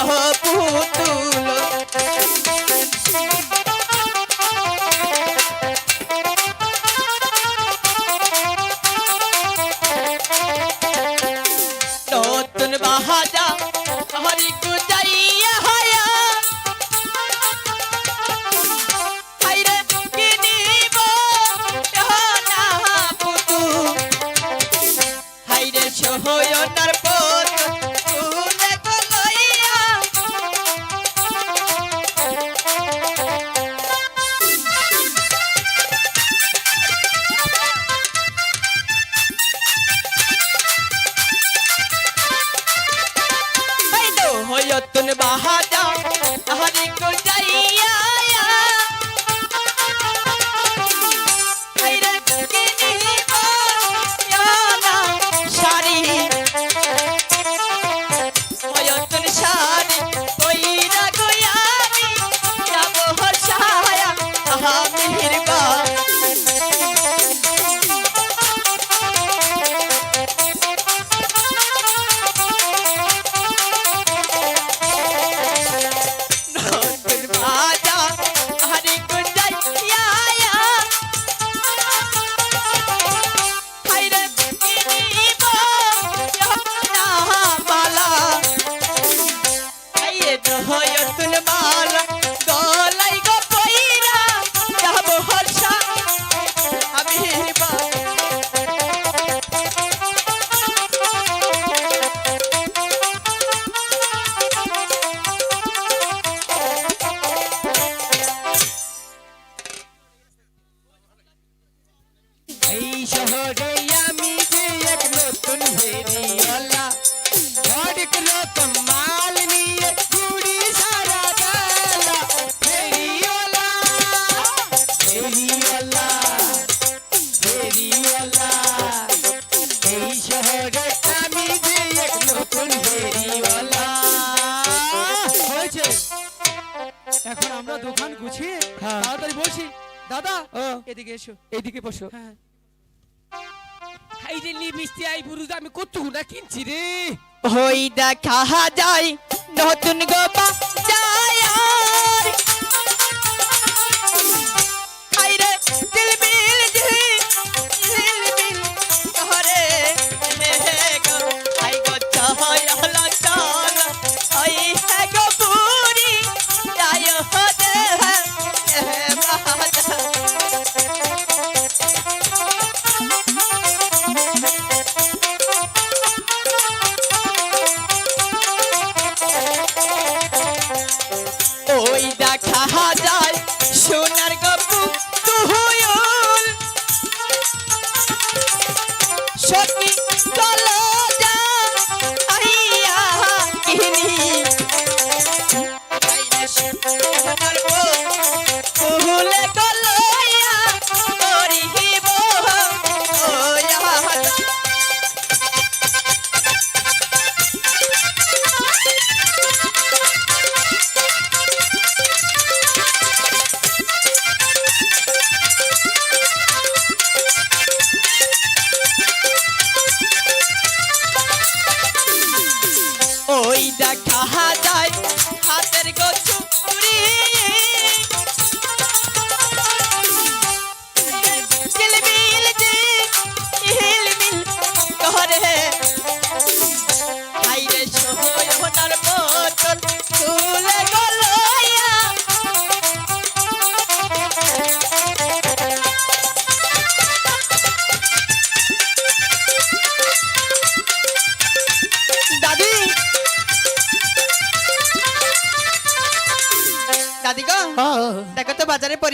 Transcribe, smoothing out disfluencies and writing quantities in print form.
পুতুল নতুন বাহাজা হরি গুজাইয়া হায়া হাইরে কিনিব না পুতুল হাইরে সহয়নার পথ তুলে গলইয়া হাইদো হয়তুন বাহাজা হরি গুজাইয়া হাইরে কিনিব না শাড়ি হয়তুন শাড়ি কইরা গয়ামি যাব হসায়া আমির বা নতুন বাজা হরি গুজাইয়া হাইরে কিনিব না মালা হাইরে হয়তুন মালা গলাই গো কইরা যাব হরসা আমির বা এই শহরে আমি যে এক নতুন ফেরিওয়ালা হরেক রকম মাল নিয়ে ঘুরি সারা বেলা ফেরিওয়ালা ফেরিওয়ালা ফেরিওয়ালা এই শহরে আমি যে এক নতুন ফেরিওয়ালা হয়েছে এখন আমরা দোকান গুছিয়ে হ্যাঁ। তাড়াতাড়ি বসি দাদা ও এদিকে এসো এইদিকে বসো হ্যাঁ এই যে লিপস্টিক আই বুরুজ আমি কতগুলা কিনছি রে হই দেখা যায় নতুন গো বাজার হাইরে দিলবিল দিলবিল করে গো হাই গো চাহলা চাল আই হে গো বুড়ি যায় হদে বাজা ওই দেখা যায় সোনার গপু তুহুল সখী চলো যা আইয়া কিনি আইরে সোনার গপু তুহুলে গলইয়া করিব ওয়া ওই দেখা যায় হাতের গছুরি কিলবিল যে হিলমিল করে হাইরে সোহনার বোতল তুলে গলইয়া দাদি দাদি গো দেখো তো বাজারে পরিবেশ